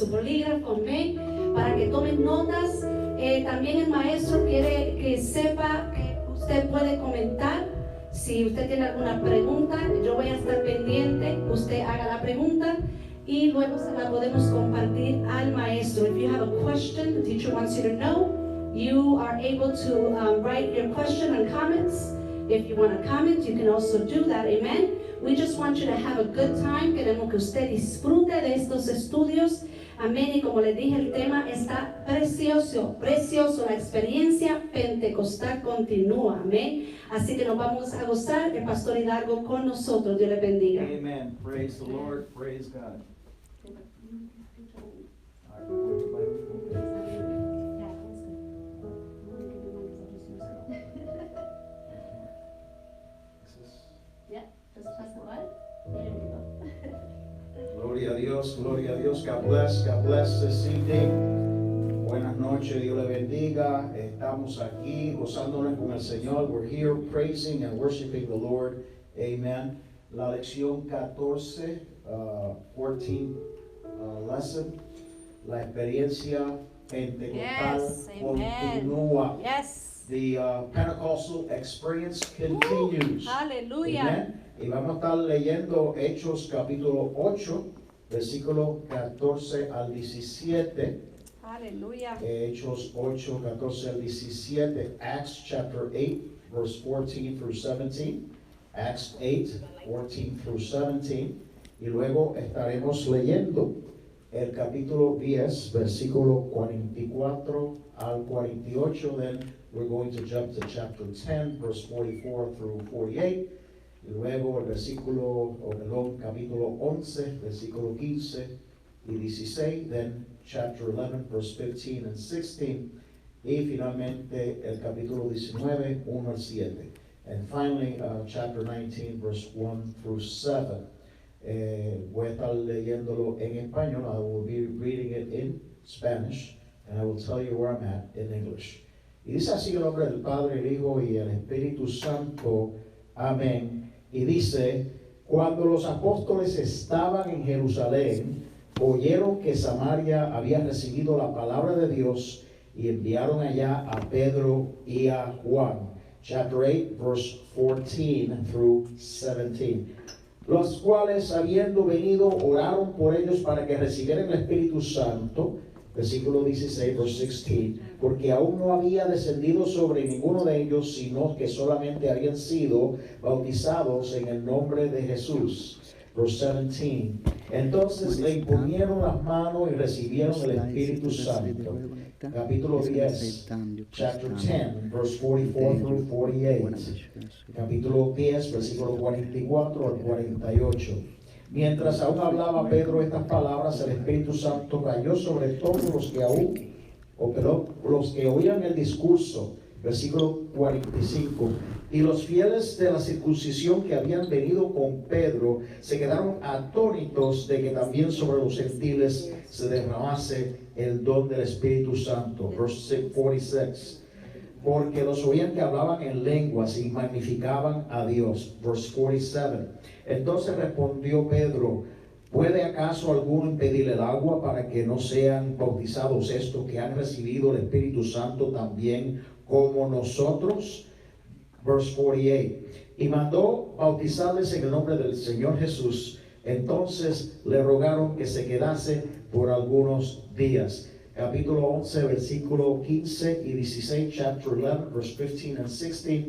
su bolígrafo, amén, para que tomen notas. También el maestro quiere que sepa que usted puede comentar. Si usted tiene alguna pregunta, yo voy a estar pendiente, usted haga la pregunta y luego se la podemos compartir al maestro. If you have a question, the teacher wants you to know, you are able to write your question and comments. If you want to comment, you can also do that. Amen. We just want you to have a good time. Queremos que usted disfrute de estos estudios. Amén. Y como les dije, el tema está precioso, precioso. La experiencia pentecostal continúa. Amén. Así que nos vamos a gozar. El pastor Hidalgo con nosotros. Dios le bendiga. Amen. Praise the Lord. Praise God. Gloria a Dios, gloria a Dios. God bless this evening. Buenas noches, Dios le bendiga. Estamos aquí gozándonos con el Señor. We're here praising and worshiping the Lord. Amen. La lección 14, 14 lesson. La experiencia pentecostal continúa. Yes. The Pentecostal experience continues. Hallelujah. Amen. Y vamos a estar leyendo Hechos capítulo 8, versículo 14 al 17. Hallelujah. Hechos 8, 14 al 17. Acts chapter 8, verse 14 through 17. Acts 8, 14 through 17. Y luego estaremos leyendo el capítulo 10, versículo 44 al 48. Then we're going to jump to chapter 10, verse 44 through 48. Y luego el capítulo 11, versículo 15 y 16. Then chapter 11, verse 15 and 16. Y finalmente el capítulo 19, 1 al 7. And finally, chapter 19, verse 1 through 7. Voy a estar leyéndolo en español. I will be reading it in Spanish, and I will tell you where I'm at in English. Y dice así el nombre del Padre, el Hijo y el Espíritu Santo. Amén. Y dice, cuando los apóstoles estaban en Jerusalén, oyeron que Samaria había recibido la palabra de Dios y enviaron allá a Pedro y a Juan. Chapter 8, verse 14 through 17. Los cuales, habiendo venido, oraron por ellos para que recibieran el Espíritu Santo. Versículo 16, verse 16. Porque aún no había descendido sobre ninguno de ellos, sino que solamente habían sido bautizados en el nombre de Jesús. Verse 17. Entonces le imponieron las manos y recibieron el Espíritu Santo. Capítulo 10, chapter 10, verse 44 through 48. Capítulo 10, versículo 44 al 48. Mientras aún hablaba Pedro estas palabras, el Espíritu Santo cayó sobre todos los que oían el discurso. Versículo 45. Y los fieles de la circuncisión que habían venido con Pedro se quedaron atónitos de que también sobre los gentiles se derramase el don del Espíritu Santo. Verse 46. Porque los oían que hablaban en lenguas y magnificaban a Dios. Verse 47. Entonces respondió Pedro, ¿puede acaso alguno impedir el agua para que no sean bautizados estos que han recibido el Espíritu Santo también como nosotros? Verse 48. Y mandó bautizarles en el nombre del Señor Jesús. Entonces le rogaron que se quedase por algunos días. Capítulo 11, versículo 15 y 16, chapter 11, verse 15 and 16.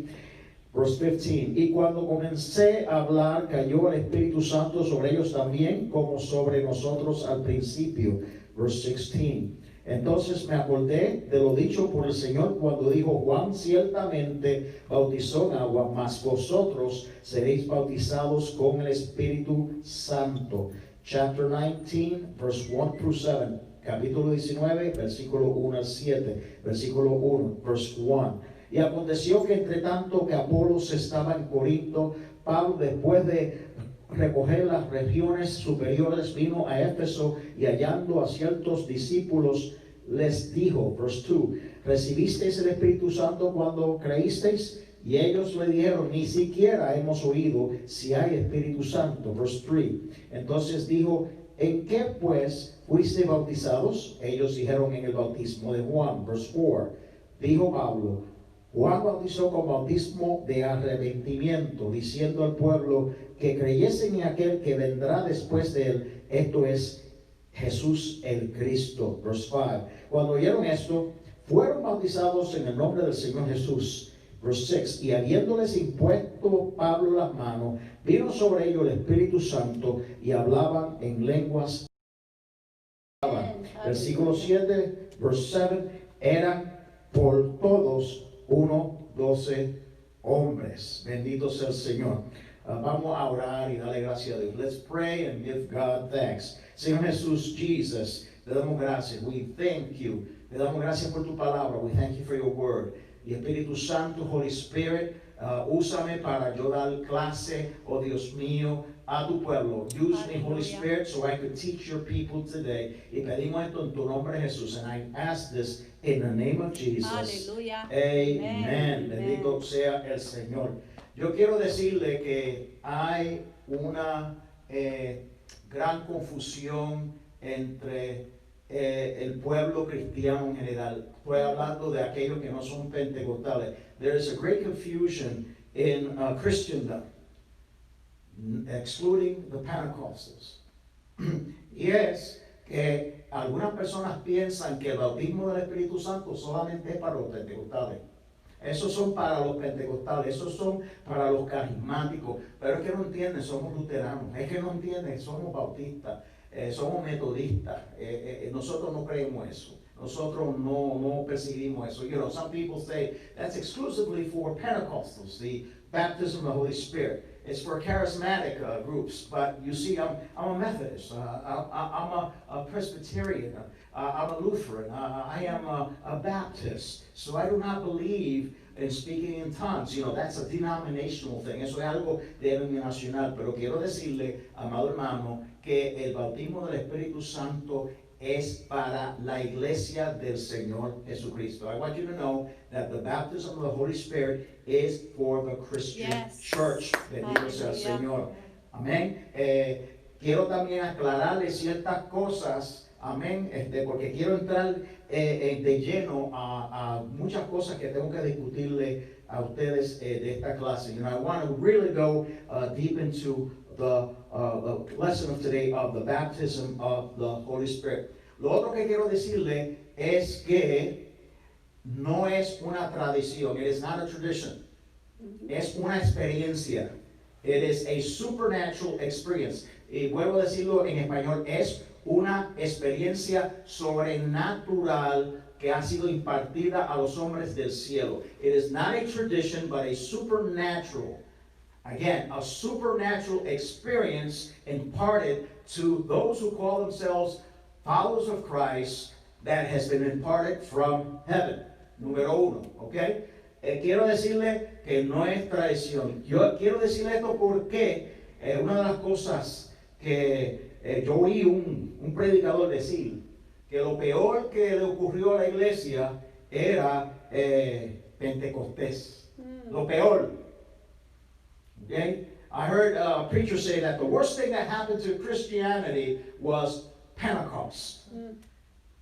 Verse 15. Y cuando comencé a hablar, cayó el Espíritu Santo sobre ellos también, como sobre nosotros al principio. Verse 16. Entonces me acordé de lo dicho por el Señor cuando dijo, Juan ciertamente bautizó en agua, mas vosotros seréis bautizados con el Espíritu Santo. Chapter 19, verse 1 through 7. Capítulo 19, versículo 1 al 7. Versículo 1, verse 1. Y aconteció que entre tanto que Apolos estaba en Corinto, Pablo, después de recoger las regiones superiores, vino a Éfeso y hallando a ciertos discípulos les dijo, verse 2, ¿recibisteis el Espíritu Santo cuando creísteis? Y ellos le dijeron, ni siquiera hemos oído si hay Espíritu Santo. Verse 3. Entonces dijo ¿en qué pues fuiste bautizados? Ellos dijeron en el bautismo de Juan. Verse 4. Dijo Pablo, Juan bautizó con bautismo de arrepentimiento, diciendo al pueblo que creyesen en aquel que vendrá después de él, esto es Jesús el Cristo. Verse 5. Cuando oyeron esto, fueron bautizados en el nombre del Señor Jesús. Verse 6. Y habiéndoles impuesto Pablo las manos, vino sobre ellos el Espíritu Santo y hablaban en lenguas. Versículo 7, verse 7, eran por todos 12 hombres. Bendito sea el Señor. Vamos a orar y darle gracias a Dios. Let's pray and give God thanks. Señor Jesús, Jesus, te damos gracias. We thank you. Te damos gracias por tu palabra. We thank you for your word. Y Espíritu Santo, Holy Spirit, úsame para yo dar clase, oh Dios mío, a tu pueblo. Use me, Holy Spirit, so I could teach your people today. Y pedimos esto en tu nombre, Jesús. And I ask this in the name of Jesus. Aleluya. Amen. Bendito sea el Señor. Yo quiero decirle que hay una gran confusión entre el pueblo cristiano en general. Estoy hablando de aquellos que no son pentecostales. There is a great confusion in Christendom, excluding the Pentecostals. Y es que algunas personas piensan que el bautismo del Espíritu Santo solamente es para los pentecostales. Esos son para los pentecostales, esos son para los carismáticos. Pero es que no entienden, somos luteranos. Es que no entienden, somos bautistas, somos metodistas. Nosotros no creemos eso. Nosotros no perseguimos eso. You know, some people say that's exclusively for Pentecostals, the baptism of the Holy Spirit. It's for charismatic groups. But you see, I'm a Methodist. I'm a Presbyterian. I'm a Lutheran. I am a Baptist. So I do not believe in speaking in tongues. You know, that's a denominational thing. Eso es algo denominacional. Pero quiero decirle, amado hermano, que el bautismo del Espíritu Santo es para la iglesia del Señor Jesucristo. I want you to know that the baptism of the Holy Spirit is for the Christian church. Bendito sea el Señor. Amén. Quiero también aclararle ciertas cosas. Amén. Porque quiero entrar de lleno a muchas cosas que tengo que discutirle a ustedes de esta clase. You know, I want to really go deep into the lesson of today of the baptism of the Holy Spirit. Lo otro que quiero decirle es que no es una tradición. It is not a tradition. Es una experiencia. It is a supernatural experience. Y vuelvo a decirlo en español, es una experiencia sobrenatural que ha sido impartida a los hombres del cielo. It is not a tradition, but a supernatural. Again, a supernatural experience imparted to those who call themselves followers of Christ that has been imparted from heaven. Número uno, ¿ok? Quiero decirle que no es tradición. Yo quiero decirle esto porque una de las cosas que yo oí un predicador decir, que lo peor que le ocurrió a la iglesia era Pentecostés. Lo peor. Okay? I heard a preacher say that the worst thing that happened to Christianity was Pentecost.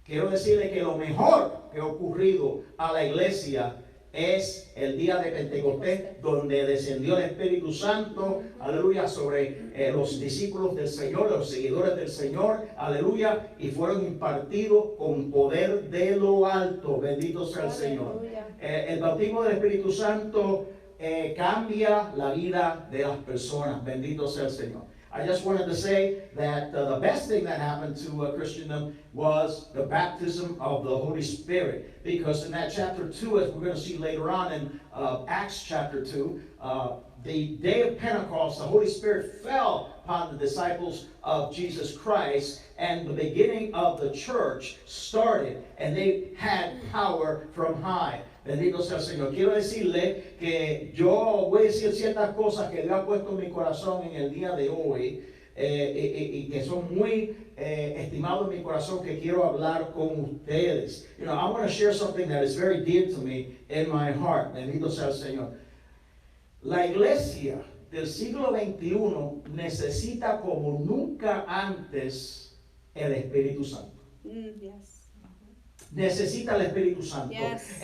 Quiero decirle que lo mejor que ha ocurrido a la iglesia es el día de Pentecostés, donde descendió el Espíritu Santo, aleluya, sobre los discípulos del Señor, los seguidores del Señor, aleluya, y fueron impartidos con poder de lo alto. Bendito sea el Señor. El bautismo del Espíritu Santo cambia la vida de las personas. Bendito sea el Señor. I just wanted to say that the best thing that happened to Christendom was the baptism of the Holy Spirit. Because in that chapter 2, as we're going to see later on in Acts chapter 2, the day of Pentecost, the Holy Spirit fell upon the disciples of Jesus Christ, and the beginning of the church started, and they had power from high. Bendito sea el Señor. Quiero decirle que yo voy a decir ciertas cosas que Dios ha puesto en mi corazón en el día de hoy y que son muy estimados en mi corazón, que quiero hablar con ustedes. You know, I want to share something that is very dear to me in my heart. Bendito sea el Señor. La iglesia del siglo XXI necesita como nunca antes el Espíritu Santo. Yes. Necesita el Espíritu Santo. Yes.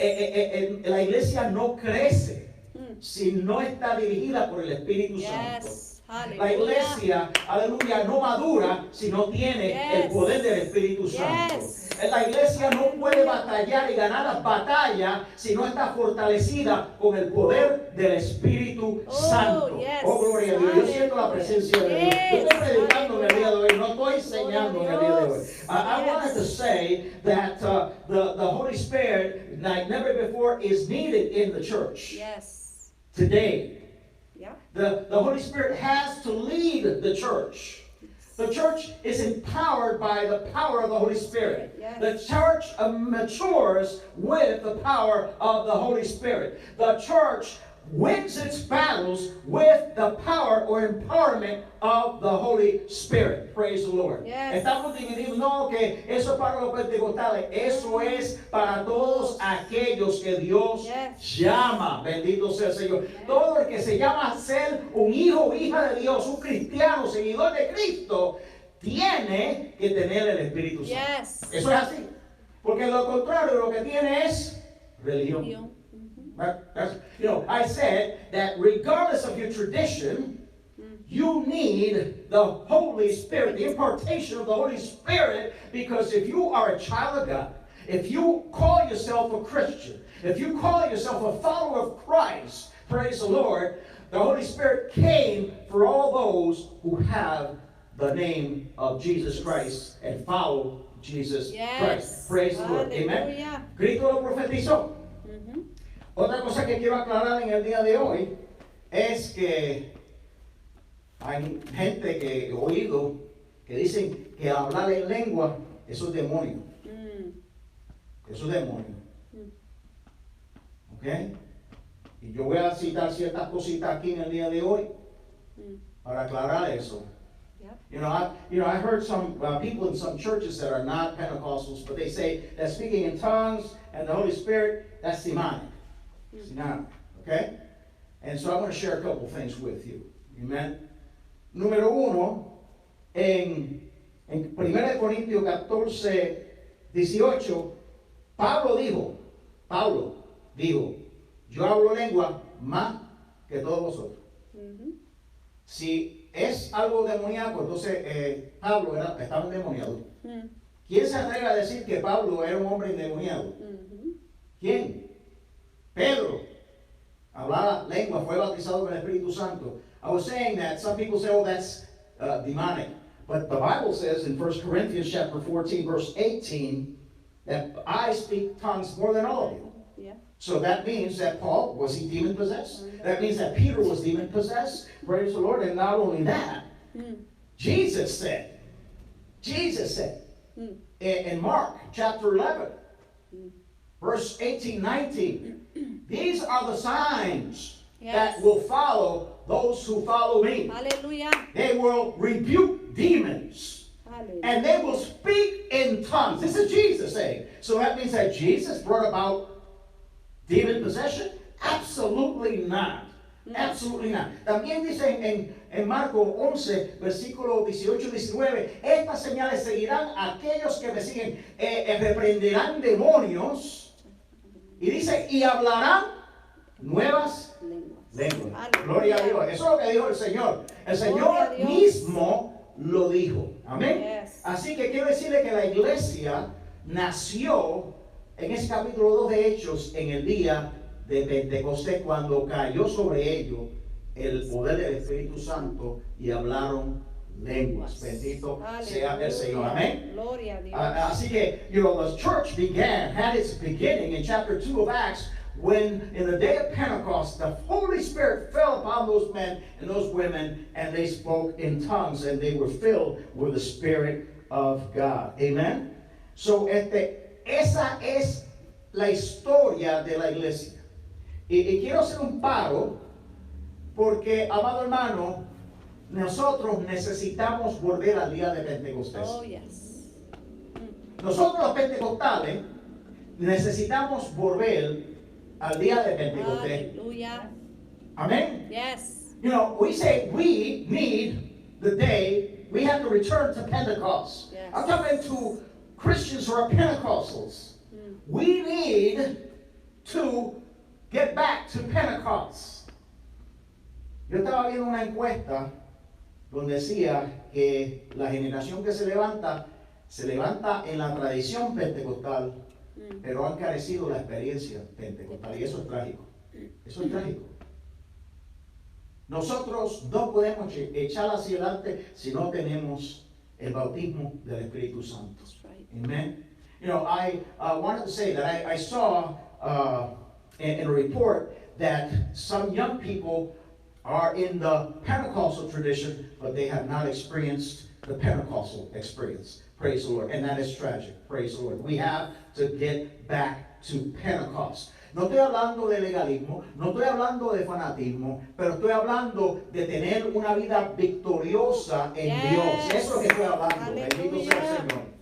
La iglesia no crece Mm. si no está dirigida por el Espíritu Santo. Yes. La Hallelujah. iglesia, aleluya, no madura si no tiene Yes. el poder del Espíritu Santo. Yes. La iglesia no puede batallar y ganar las batallas si no está fortalecida con el poder del Espíritu Oh, Santo. yes. Oh, gloria a Dios. Yo siento la presencia de Dios. Yo estoy predicando en el día de hoy, no estoy enseñando en el día de hoy. I wanted to say that the Holy Spirit, like never before, is needed in the church Yes. today. Yeah. The Holy Spirit has to lead the church. The church is empowered by the power of the Holy Spirit. Yes. The church matures with the power of the Holy Spirit. The church wins its battles with the power or empowerment of the Holy Spirit. Praise the Lord. Yes. Estamos divididos, no, que eso es para los pentecostales, eso es para todos aquellos que Dios Yes. llama. Bendito sea el Señor. Todo el que se llama ser un hijo o hija de Dios, un cristiano, seguidor de Cristo, tiene que tener el Espíritu Santo. Yes. Eso es así. Porque lo contrario, lo que tiene es religión. You. You know, I said that regardless of your tradition, you need the Holy Spirit, the impartation of the Holy Spirit, because if you are a child of God, if you call yourself a Christian, if you call yourself a follower of Christ, praise the Lord, the Holy Spirit came for all those who have the name of Jesus Christ and follow Jesus Yes. Christ. Praise the Lord. Amen. Hallelujah. Cristo lo profetizó. Mhm. Otra cosa que quiero aclarar en el día de hoy es que hay gente que he oído que dicen que hablar en lengua, eso es demonio. Mm. Eso es demonio. ¿Ok? Y yo voy a citar ciertas cositas aquí en el día de hoy para aclarar eso. Yep. I heard some people in some churches that are not Pentecostals, but they say that speaking in tongues and the Holy Spirit, that's demonic. It's not, okay? And so I'm going to share a couple things with you. Amen. Número uno, en 1 Corintios 14, 18, Pablo dijo, yo hablo lengua más que todos vosotros. Mhm. Si es algo demoníaco, entonces Pablo estaba endemoniado. Mm. ¿Quién se atreve a decir que Pablo era un hombre endemoniado? Mhm. ¿Quién? Pedro. Hablaba lengua, fue bautizado con el Espíritu Santo. I was saying that some people say, oh, that's demonic. But the Bible says in 1 Corinthians chapter 14, verse 18, that I speak tongues more than all of you. Yeah. So that means that Paul, was he demon possessed? That means that Peter was demon possessed. Praise the Lord. And not only that, Mm. Jesus said Mm. in Mark chapter 11, verse 18, 19, these are the signs that Yes. will follow those who follow me. Hallelujah. They will rebuke demons Hallelujah. and they will speak in tongues. This is Jesus saying. So that means that Jesus brought about demon possession? Absolutely not. Absolutely not. También dice en Marco 11, versículo 18 y 19, estas señales seguirán a aquellos que me siguen, reprenderán demonios, y dice, y hablarán nuevas lenguas. Gloria a Dios. Eso es lo que dijo el Señor. El Gloria a Señor Dios. mismo lo dijo. Amén. Yes. Así que quiero decirle que la iglesia nació en ese capítulo 2 de Hechos en el día de Pentecostés, cuando cayó sobre ellos el poder del Espíritu Santo y hablaron lenguas. Bendito sea el Señor. Amén. Gloria a Dios. Así que, the church had its beginning in chapter 2 of Acts, when in the day of Pentecost, the Holy Spirit fell upon those men and those women, and they spoke in tongues, and they were filled with the Spirit of God. Amen. So, esa es la historia de la iglesia. Y quiero hacer un paro, porque, amado hermano, nosotros necesitamos volver al día de Pentecostés. Oh, yes. Nosotros los pentecostales necesitamos volver al día de Pentecostés. Hallelujah. Amén. Yes. We say we need the day we have to return to Pentecost. Yes. I'm talking to Christians who are Pentecostals. We need to get back to Pentecost. Yo estaba viendo una encuesta donde decía que la generación que se levanta en la tradición pentecostal, pero han carecido la experiencia pentecostal, y eso es trágico. Eso es trágico. Nosotros no podemos echar hacia adelante si no tenemos el bautismo del Espíritu Santo. Amen. You know, I wanted to say that I saw in a report that some young people are in the Pentecostal tradition, but they have not experienced the Pentecostal experience. Praise the Lord. And that is tragic. Praise the Lord. We have to get back to Pentecost. No estoy hablando de legalismo, no estoy hablando de fanatismo, pero estoy hablando de tener una vida victoriosa en Dios. Eso es lo que estoy hablando. Bendito sea el Señor.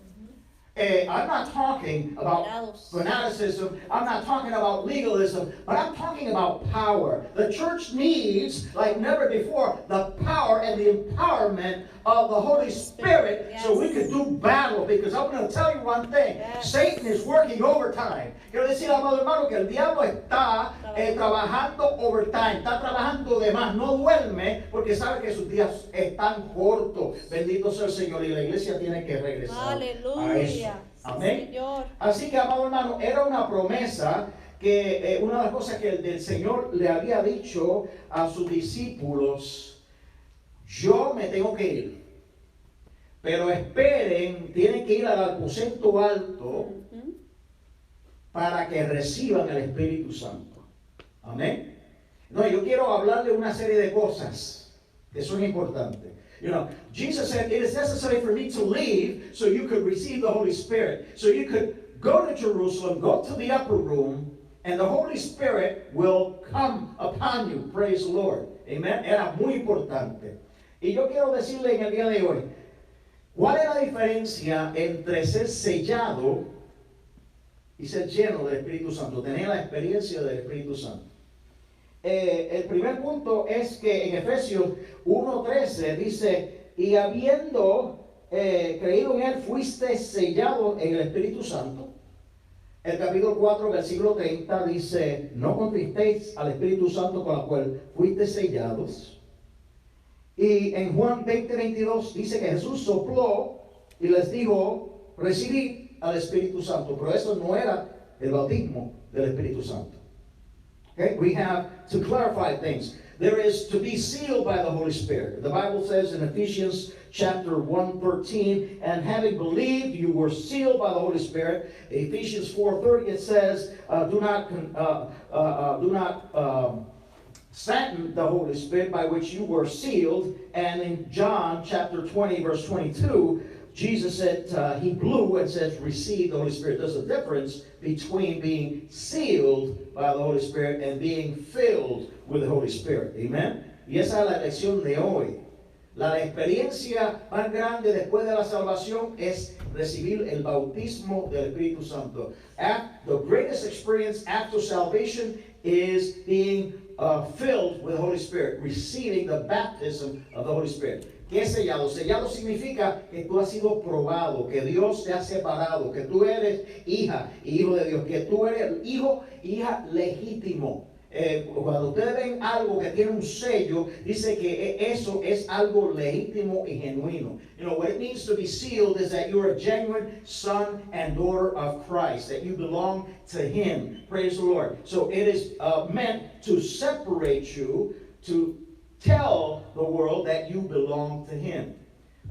I'm not talking about fanaticism. I'm not talking about legalism, but I'm talking about power. The church needs, like never before, the power and the empowerment of the Holy Spirit so we can do battle. Because I'm going to tell you one thing. Satan is working overtime. Quiero decir, amado hermano, que el diablo está trabajando overtime. Está trabajando de más. No duerme porque sabe que sus días están cortos. Bendito sea el Señor. Y la iglesia tiene que regresar a eso. Amén. Señor. Así que, amado hermano, era una promesa que una de las cosas que el del Señor le había dicho a sus discípulos: yo me tengo que ir, pero esperen, tienen que ir al aposento alto para que reciban el Espíritu Santo. Amén. No, yo quiero hablarle una serie de cosas que son importantes. You know, Jesus said, it is necessary for me to leave so you could receive the Holy Spirit. So you could go to Jerusalem, go to the upper room, and the Holy Spirit will come upon you. Praise the Lord. Amen. Era muy importante. Y yo quiero decirle en el día de hoy, ¿cuál es la diferencia entre ser sellado y ser lleno del Espíritu Santo? Tener la experiencia del Espíritu Santo. El primer punto es que en Efesios 1:13 dice, y habiendo creído en Él, fuiste sellado en el Espíritu Santo. El capítulo 4, versículo 30 dice, no contristéis al Espíritu Santo con el cual fuiste sellados. Y en Juan 20:22 dice que Jesús sopló y les dijo, recibid al Espíritu Santo. Pero eso no era el bautismo del Espíritu Santo. Okay, we have to clarify things. There is to be sealed by the Holy Spirit. The Bible says in Ephesians chapter 1:13, and having believed, you were sealed by the Holy Spirit. Ephesians 4:30 it says, do not sadden the Holy Spirit by which you were sealed. And in John chapter 20 verse 22, Jesus said, he blew and says, receive the Holy Spirit. There's a difference between being sealed by the Holy Spirit and being filled with the Holy Spirit. Amen. Y esa es la lección de hoy. La experiencia más grande después de la salvación es recibir el bautismo del Espíritu Santo. The greatest experience after salvation is being filled with the Holy Spirit, receiving the baptism of the Holy Spirit. ¿Qué es sellado? Sellado significa que tú has sido probado, que Dios te ha separado, que tú eres hija y hijo de Dios, que tú eres hijo, hija legítimo. Cuando ustedes ven algo que tiene un sello, dice que eso es algo legítimo y genuino. You know, what it means to be sealed is that you're a genuine son and daughter of Christ, that you belong to Him. Praise the Lord. So it is meant to separate you, to tell the world that you belong to Him.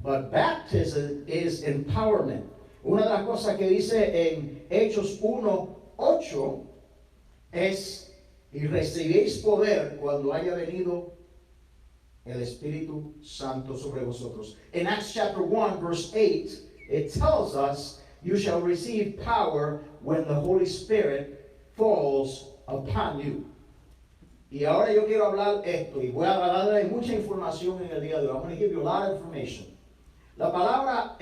But baptism is empowerment. Una de las cosas que dice en Hechos 1:8 es, y recibiréis poder cuando haya venido el Espíritu Santo sobre vosotros. In Acts chapter 1 verse 8, it tells us, you shall receive power when the Holy Spirit falls upon you. Y ahora yo quiero hablar esto, y voy a darle mucha información en el día de hoy. I'm going to give you a lot of information. La palabra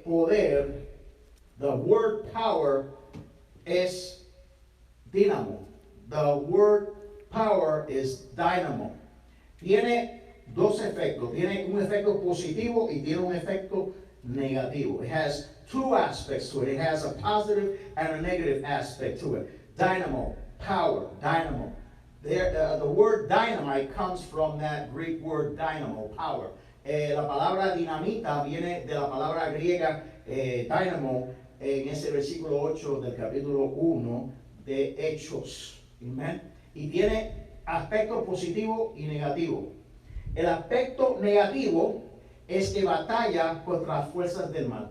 poder, the word power, es dynamo. The word power is dynamo. Tiene dos efectos. Tiene un efecto positivo y tiene un efecto negativo. It has two aspects to it. It has a positive and a negative aspect to it. Dynamo, power, dynamo. The word dynamite comes from that Greek word dynamo, power. La palabra dinamita viene de la palabra griega dynamo en ese versículo 8 del capítulo 1 de Hechos. Amen. Y tiene aspecto positivo y negativo. El aspecto negativo es que batalla contra las fuerzas del mal.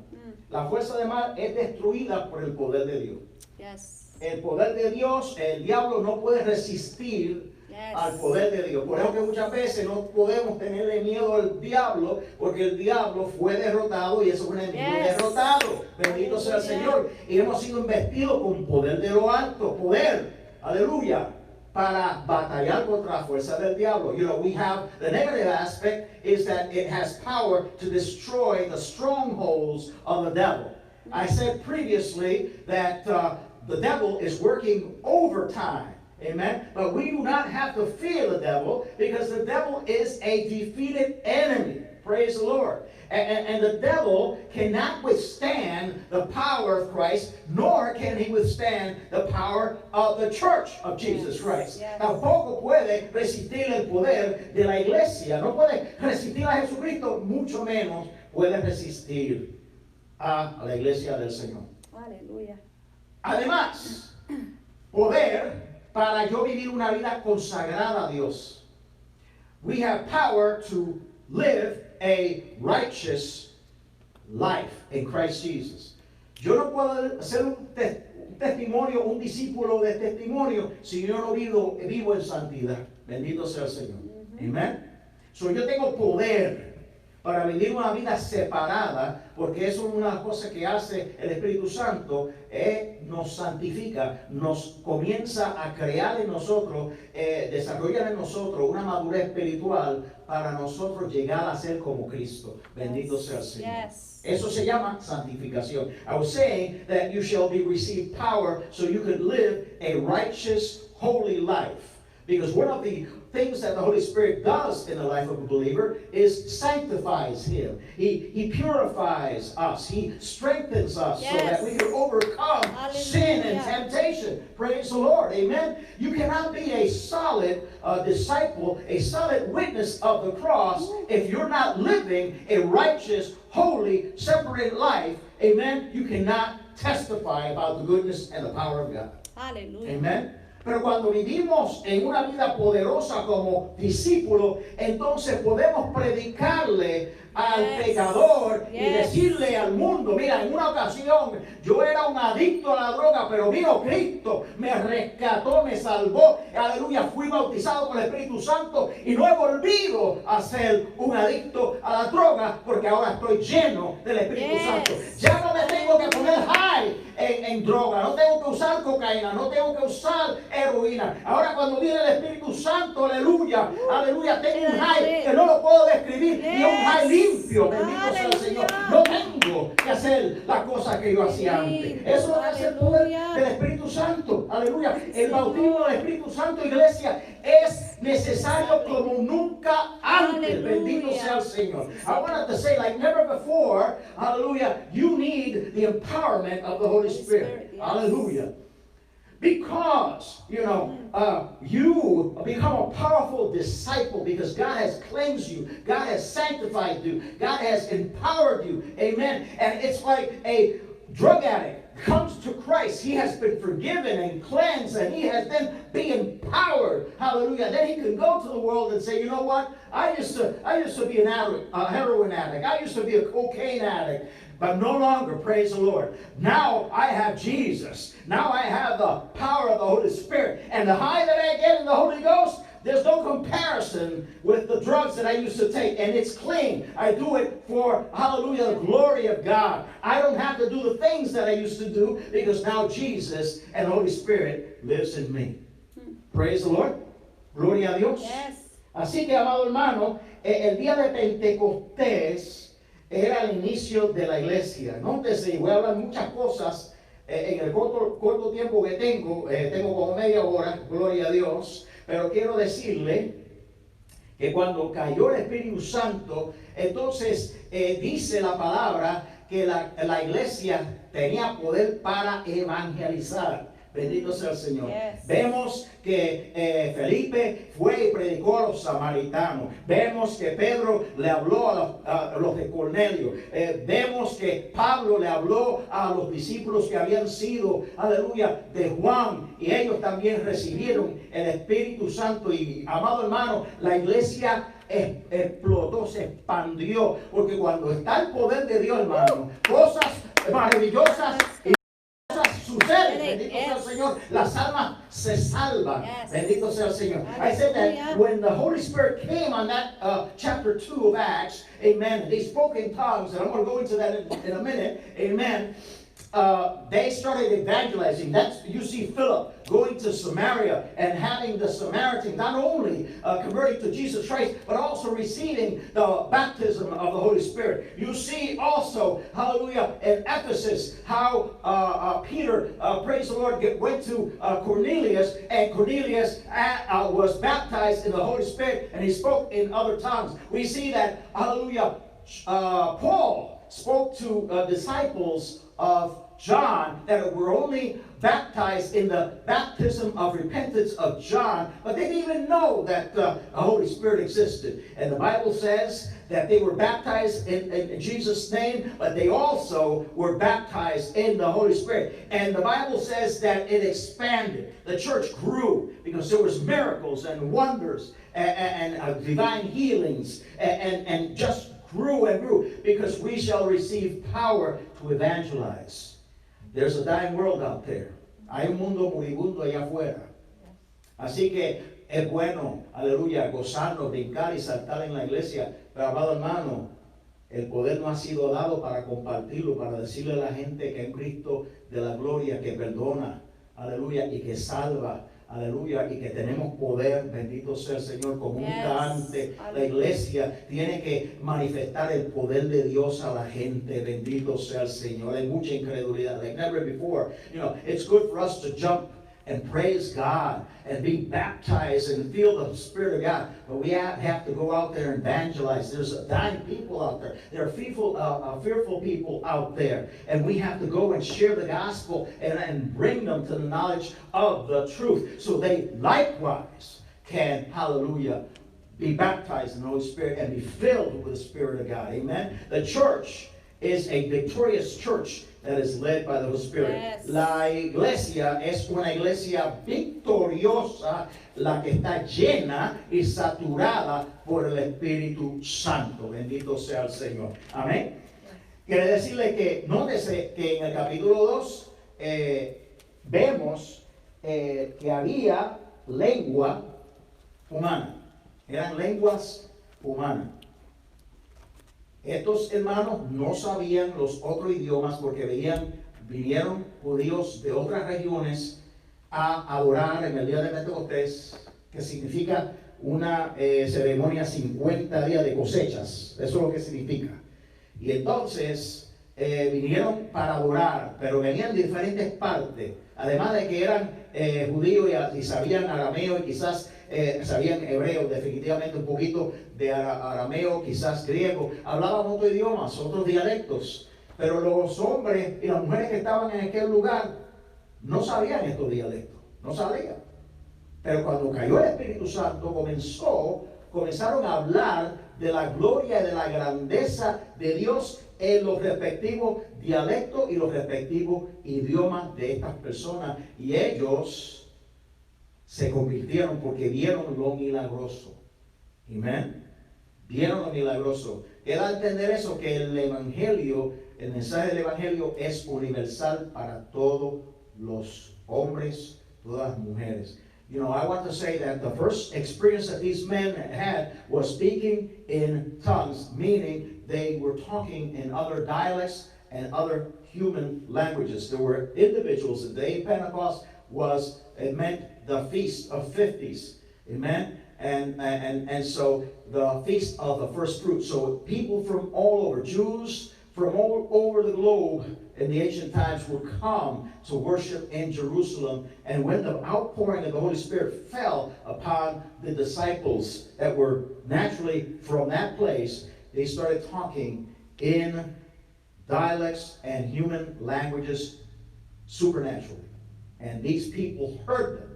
La fuerza del mal es destruida por el poder de Dios. Yes. El poder de Dios, el diablo no puede resistir al poder de Dios. Por eso que muchas veces no podemos tenerle miedo al diablo, porque el diablo fue derrotado y eso es un enemigo derrotado. Bendito sea el Señor. Y hemos sido investidos con poder de lo alto, poder, aleluya, para batallar contra la fuerza del diablo. You know, we have the negative aspect is that it has power to destroy the strongholds of the devil. I said previously that the devil is working overtime. Amen. But we do not have to fear the devil because the devil is a defeated enemy. Praise the Lord. And the devil cannot withstand the power of Christ, nor can he withstand the power of the church of Jesus Christ. Yes. Tampoco puede resistir el poder de la iglesia. No puede resistir a Jesucristo, mucho menos puede resistir a la iglesia del Señor. Aleluya. Además, poder para yo vivir una vida consagrada a Dios. We have power to live a righteous life in Christ Jesus. Yo no puedo ser un testimonio, un discípulo de testimonio, si yo no vivo en santidad. Bendito sea el Señor. Amén. So yo tengo poder para vivir una vida separada, porque eso es una cosa que hace el Espíritu Santo, nos santifica, nos comienza a crear en nosotros, desarrollar en nosotros una madurez espiritual para nosotros llegar a ser como Cristo. Bendito sea el Señor. Yes. Eso se llama santificación. I was saying that you shall receive power so you could live a righteous, holy life. Because one of the things that the Holy Spirit does in the life of a believer is sanctifies him. He purifies us. He strengthens us so that we can overcome sin and temptation. Praise the Lord. Amen. You cannot be a solid disciple, a solid witness of the cross if you're not living a righteous, holy, separated life. Amen. You cannot testify about the goodness and the power of God. Aleluya. Amen. Pero cuando vivimos en una vida poderosa como discípulo, entonces podemos predicarle al pecador y decirle al mundo, mira, en una ocasión yo era un adicto a la droga, pero vino Cristo, me rescató, me salvó, aleluya, fui bautizado con el Espíritu Santo y no he volvido a ser un adicto a la droga porque ahora estoy lleno del Espíritu Santo. Ya no me tengo que poner high en droga, no tengo que usar cocaína, no tengo que usar heroína. Ahora cuando viene el Espíritu Santo, aleluya, aleluya, tengo un high que no lo puedo describir, y un high limpio, bendito sea el Señor. No tengo que hacer la cosa que yo hacía antes. Eso es el poder del Espíritu Santo, aleluya. El bautismo del Espíritu Santo, iglesia, es necesario como nunca antes, bendito sea el Señor. I wanted to say, like never before, hallelujah, you need the empowerment of the Holy Spirit. Hallelujah. Because, you know, you become a powerful disciple because God has cleansed you. God has sanctified you. God has empowered you. Amen. And it's like a drug addict comes to Christ. He has been forgiven and cleansed, and he has then been empowered. Hallelujah. Then he can go to the world and say, you know what? I used to be a heroin addict. I used to be a cocaine addict. But no longer, praise the Lord. Now I have Jesus. Now I have the power of the Holy Spirit. And the high that I get in the Holy Ghost, there's no comparison with the drugs that I used to take. And it's clean. I do it for, hallelujah, the glory of God. I don't have to do the things that I used to do because now Jesus and the Holy Spirit lives in me. Praise the Lord. Gloria a Dios. Yes. Así que, amado hermano, el día de Pentecostés era el inicio de la iglesia. Nótese, voy a hablar muchas cosas en el corto tiempo que tengo como media hora, gloria a Dios, pero quiero decirle que cuando cayó el Espíritu Santo, entonces dice la palabra que la iglesia tenía poder para evangelizar. Bendito sea el Señor. Yes. Vemos que Felipe fue y predicó a los samaritanos. Vemos que Pedro le habló a los de Cornelio. Vemos que Pablo le habló a los discípulos que habían sido, aleluya, de Juan. Y ellos también recibieron el Espíritu Santo. Y, amado hermano, la iglesia explotó, se expandió. Porque cuando está el poder de Dios, hermano, cosas maravillosas y sucede. Bendito sea el Señor. Las almas se salvan. Bendito sea el Señor. I said that when the Holy Spirit came on that chapter 2 of Acts, amen, they spoke in tongues, and I'm going to go into that in a minute, amen. They started evangelizing. That's, you see Philip going to Samaria and having the Samaritans not only converting to Jesus Christ, but also receiving the baptism of the Holy Spirit. You see also, hallelujah, in Ephesus, how Peter, praise the Lord, went to Cornelius, and Cornelius was baptized in the Holy Spirit, and he spoke in other tongues. We see that, hallelujah, Paul spoke to disciples of John that were only baptized in the baptism of repentance of John, but they didn't even know that the Holy Spirit existed. And the Bible says that they were baptized in Jesus' name, but they also were baptized in the Holy Spirit. And the Bible says that it expanded. The church grew because there was miracles and wonders and divine healings and just grew and grew, because we shall receive power to evangelize. There's a dying world out there. Hay un mundo moribundo allá afuera. Así que es bueno, aleluya, gozarnos, brincar y saltar en la iglesia. Pero, amado hermano, el poder no ha sido dado para compartirlo, para decirle a la gente que hay un Cristo de la gloria que perdona, aleluya, y que salva. Aleluya, y que tenemos poder, bendito sea el Señor, como nunca antes. La iglesia tiene que manifestar el poder de Dios a la gente, bendito sea el Señor. Hay mucha incredulidad, like never before. You know, it's good for us to jump and praise God and be baptized and feel the Spirit of God. But we have to go out there and evangelize. There's dying people out there. There are fearful people out there. And we have to go and share the gospel and bring them to the knowledge of the truth. So they likewise can, hallelujah, be baptized in the Holy Spirit and be filled with the Spirit of God. Amen. The church is a victorious church that is led by the Holy Spirit. Yes. La iglesia es una iglesia victoriosa, la que está llena y saturada por el Espíritu Santo. Bendito sea el Señor. Amén. Quiere decirle que, nótese que en el capítulo 2 vemos que había lengua humana. Eran lenguas humanas. Estos hermanos no sabían los otros idiomas porque vinieron judíos de otras regiones a adorar en el día de Pentecostés, que significa una ceremonia 50 días de cosechas. Eso es lo que significa. Y entonces vinieron para adorar, pero venían de diferentes partes. Además de que eran judíos y sabían arameo y quizás sabían hebreo, definitivamente un poquito de arameo, quizás griego. Hablaban otros idiomas, otros dialectos. Pero los hombres y las mujeres que estaban en aquel lugar no sabían estos dialectos, no sabían. Pero cuando cayó el Espíritu Santo, comenzaron a hablar de la gloria y de la grandeza de Dios en los respectivos dialectos y los respectivos idiomas de estas personas. Y ellos se convirtieron porque vieron lo milagroso. Amén. Vieron lo milagroso. Era entender eso, que el Evangelio, el mensaje del Evangelio es universal para todos los hombres, todas las mujeres. You know, I want to say that the first experience that these men had was speaking in tongues, meaning they were talking in other dialects and other human languages. There were individuals. The day of Pentecost it meant the Feast of 50s. Amen? And so the Feast of the First Fruits. So people from all over, Jews from all over the globe in the ancient times would come to worship in Jerusalem. And when the outpouring of the Holy Spirit fell upon the disciples that were naturally from that place, they started talking in dialects and human languages supernaturally. And these people heard them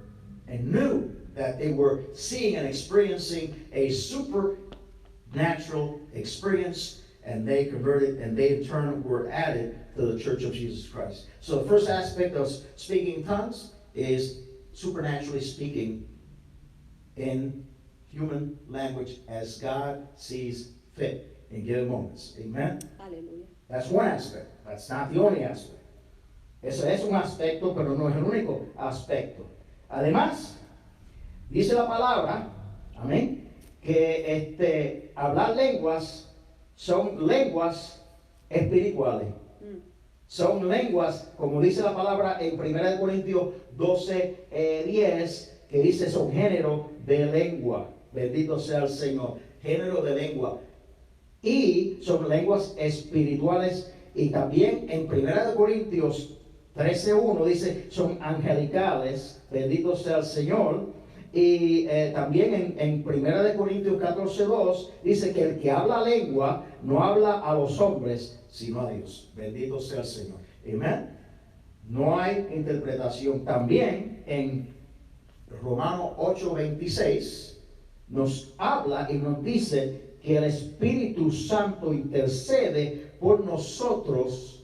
and knew that they were seeing and experiencing a supernatural experience, and they converted, and they in turn were added to the Church of Jesus Christ. So the first aspect of speaking in tongues is supernaturally speaking in human language as God sees fit in given moments. Amen? Aleluya. That's one aspect. That's not the only aspect. Eso es un aspecto, pero no es el único aspecto. Además, dice la palabra, amén, que hablar lenguas son lenguas espirituales. Son lenguas, como dice la palabra en 1 Corintios 12:10, que dice son género de lengua. Bendito sea el Señor. Género de lengua. Y son lenguas espirituales. Y también en 1 Corintios 13:1 dice son angelicales. Bendito sea el Señor. Y también en 1 Corintios 14:2 dice que el que habla lengua no habla a los hombres, sino a Dios. Bendito sea el Señor. Amén. No hay interpretación. También en Romanos 8:26 nos habla y nos dice que el Espíritu Santo intercede por nosotros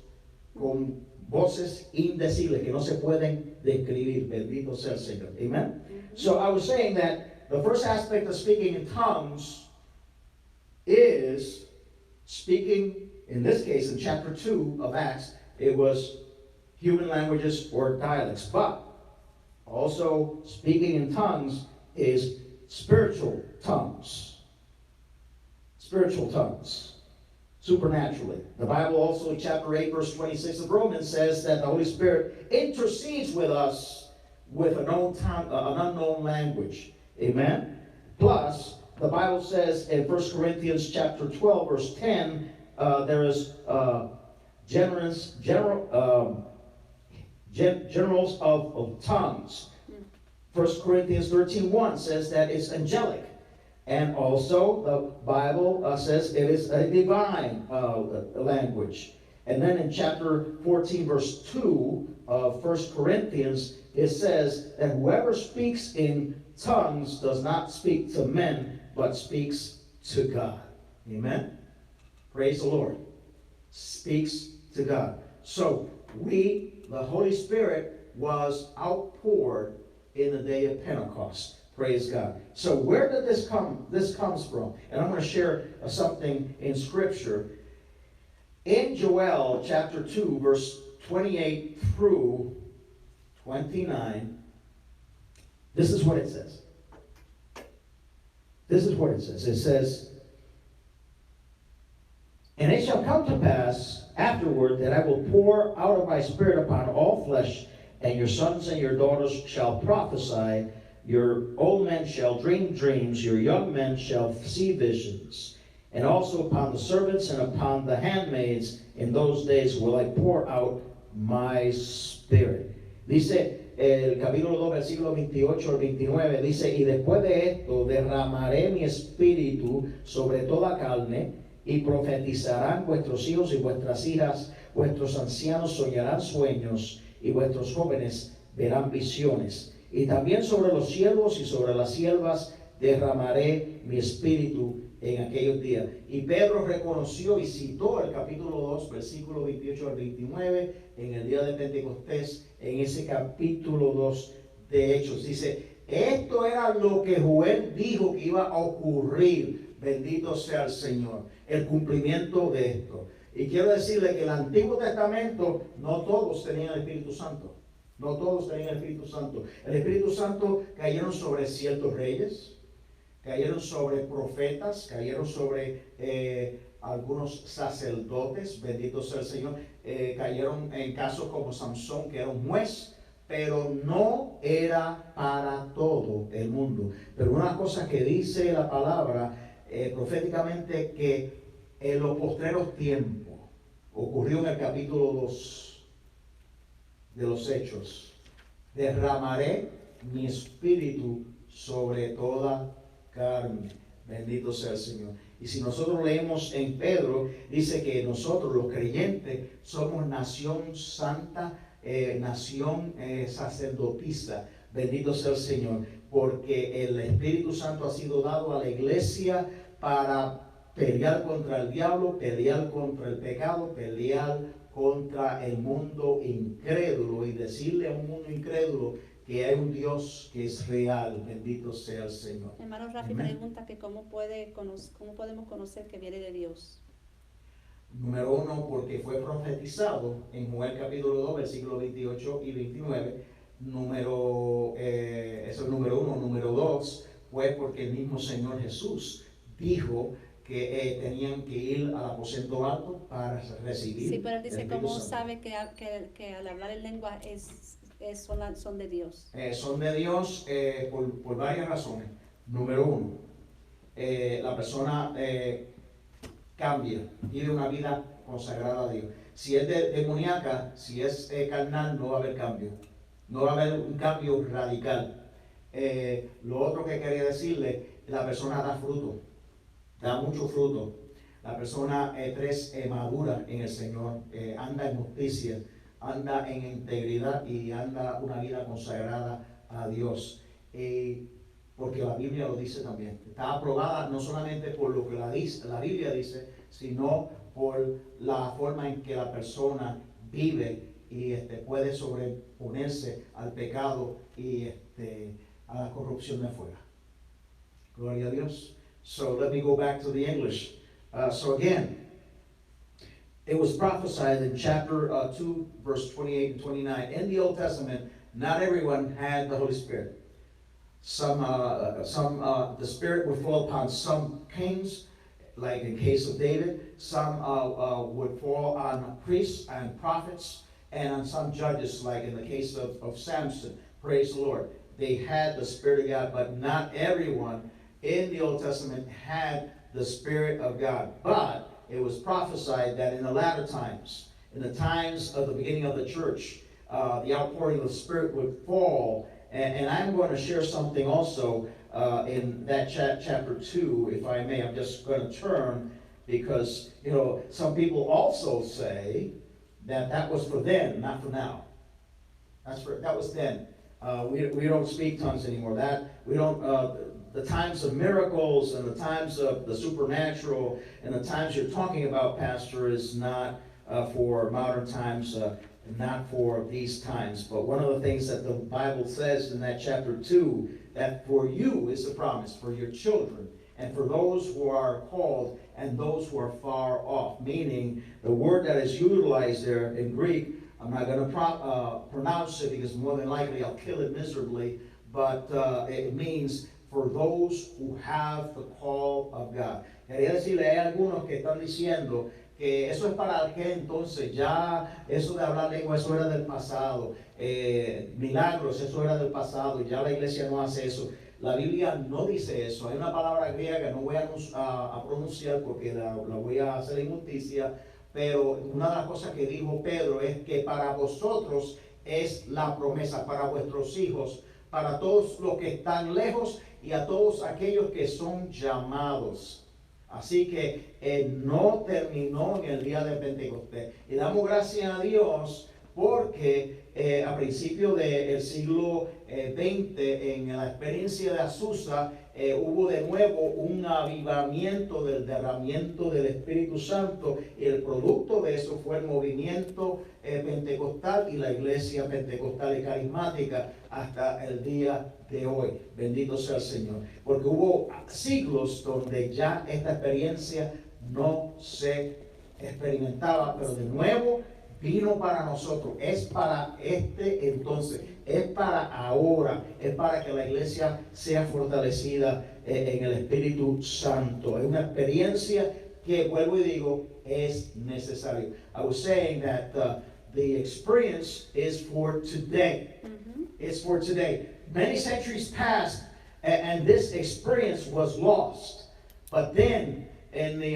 con voces indecibles que no se pueden describir. Bendito sea el Señor. Amen. So I was saying that the first aspect of speaking in tongues is speaking, in this case, in chapter 2 of Acts, it was human languages or dialects. But also speaking in tongues is spiritual tongues. Spiritual tongues. Supernaturally. The Bible also in chapter 8 verse 26 of Romans says that the Holy Spirit intercedes with us with an unknown language. Amen? Plus, the Bible says in 1 Corinthians chapter 12 verse 10, there is generals of tongues. 1 Corinthians 13:1 says that it's angelic. And also the Bible says it is a divine language. And then in chapter 14 verse 2 of 1 Corinthians, it says that whoever speaks in tongues does not speak to men, but speaks to God. Amen? Praise the Lord. Speaks to God. So the Holy Spirit was outpoured in the day of Pentecost. Praise God. So where did this come? This comes from. And I'm going to share something in Scripture. In Joel chapter 2, verse 28 through 29, this is what it says. This is what it says. It says, and it shall come to pass afterward that I will pour out of my spirit upon all flesh, and your sons and your daughters shall prophesy, your old men shall dream dreams, your young men shall see visions. And also upon the servants and upon the handmaids in those days will I pour out my spirit. Dice el capítulo 2, versículo 28 al 29, dice, y después de esto derramaré mi espíritu sobre toda carne, y profetizarán vuestros hijos y vuestras hijas, vuestros ancianos soñarán sueños, y vuestros jóvenes verán visiones. Y también sobre los siervos y sobre las siervas derramaré mi espíritu en aquellos días. Y Pedro reconoció y citó el capítulo 2, versículo 28 al 29, en el día de Pentecostés, en ese capítulo 2 de Hechos. Dice, esto era lo que Joel dijo que iba a ocurrir. Bendito sea el Señor. El cumplimiento de esto. Y quiero decirle que el Antiguo Testamento no todos tenían el Espíritu Santo. No todos tenían el Espíritu Santo. El Espíritu Santo cayeron sobre ciertos reyes, cayeron sobre profetas, cayeron sobre algunos sacerdotes, bendito sea el Señor, cayeron en casos como Samson, que era un juez, pero no era para todo el mundo. Pero una cosa que dice la palabra proféticamente, que en los postreros tiempos, ocurrió en el capítulo 2 de los Hechos. Derramaré mi espíritu sobre toda carne. Bendito sea el Señor. Y si nosotros leemos en Pedro, dice que nosotros los creyentes somos nación santa, nación sacerdotisa. Bendito sea el Señor, porque el Espíritu Santo ha sido dado a la iglesia para pelear contra el diablo, pelear contra el pecado, pelear contra el mundo incrédulo y decirle a un mundo incrédulo que hay un Dios que es real. Bendito sea el Señor. Hermano Rafi Amén. pregunta que cómo podemos conocer que viene de Dios. Número 1, porque fue profetizado en Joel capítulo 2, versículos 28 y 29. Eso es número 1. Número 2, fue porque el mismo Señor Jesús dijo que tenían que ir al aposento alto para recibir. Sí, pero él el dice, Espíritu ¿cómo Santo. sabe que al hablar en lengua son de Dios? Son de Dios por varias razones. Número 1, la persona cambia, vive una vida consagrada a Dios. Si es demoníaca, si es carnal, no va a haber cambio. No va a haber un cambio radical. Lo otro que quería decirle, la persona da fruto, da mucho fruto. La persona madura en el Señor, anda en justicia, anda en integridad y anda una vida consagrada a Dios. Porque la Biblia lo dice también. Está aprobada no solamente por lo que la Biblia dice, sino por la forma en que la persona vive y puede sobreponerse al pecado y a la corrupción de afuera. Gloria a Dios. So let me go back to the English. So again, it was prophesied in chapter 2, verse 28 and 29. In the Old Testament, not everyone had the Holy Spirit. The Spirit would fall upon some kings, like in case of David. Some would fall on priests and prophets, and on some judges, like in the case of Samson. Praise the Lord. They had the Spirit of God, but not everyone in the Old Testament had the Spirit of God. But it was prophesied that in the latter times, in the times of the beginning of the church, the outpouring of the Spirit would fall. And I'm going to share something also in that chapter 2, if I may. I'm just going to turn because, some people also say that was for then, not for now. That was then. We don't speak tongues anymore. The times of miracles and the times of the supernatural and the times you're talking about, Pastor, is not for modern times, not for these times. But one of the things that the Bible says in that chapter 2, that for you is the promise, for your children, and for those who are called and those who are far off. Meaning, the word that is utilized there in Greek, I'm not going to pronounce it because more than likely I'll kill it miserably, but it means for those who have the call of God. Quería decirle, hay algunos que están diciendo que eso es para aquel entonces, ya eso de hablar lengua, eso era del pasado, milagros, eso era del pasado, ya la iglesia no hace eso. La Biblia no dice eso. Hay una palabra griega que no voy a pronunciar porque la voy a hacer injusticia, pero una de las cosas que dijo Pedro es que para vosotros es la promesa, para vuestros hijos, para todos los que están lejos y a todos aquellos que son llamados. Así que no terminó en el día de Pentecostés. Y damos gracias a Dios porque a principios del siglo XX, en la experiencia de Azusa, hubo de nuevo un avivamiento del derramamiento del Espíritu Santo, y el producto de eso fue el movimiento pentecostal y la iglesia pentecostal y carismática hasta el día de hoy. Bendito sea el Señor, porque hubo siglos donde ya esta experiencia no se experimentaba, pero de nuevo vino para nosotros. Es para entonces, es para ahora, es para que la iglesia sea fortalecida en el Espíritu Santo. Es una experiencia que, vuelvo y digo, es necesario. I was saying that the experience is for today. Ujú. It's for today. Many centuries passed and this experience was lost. But then in the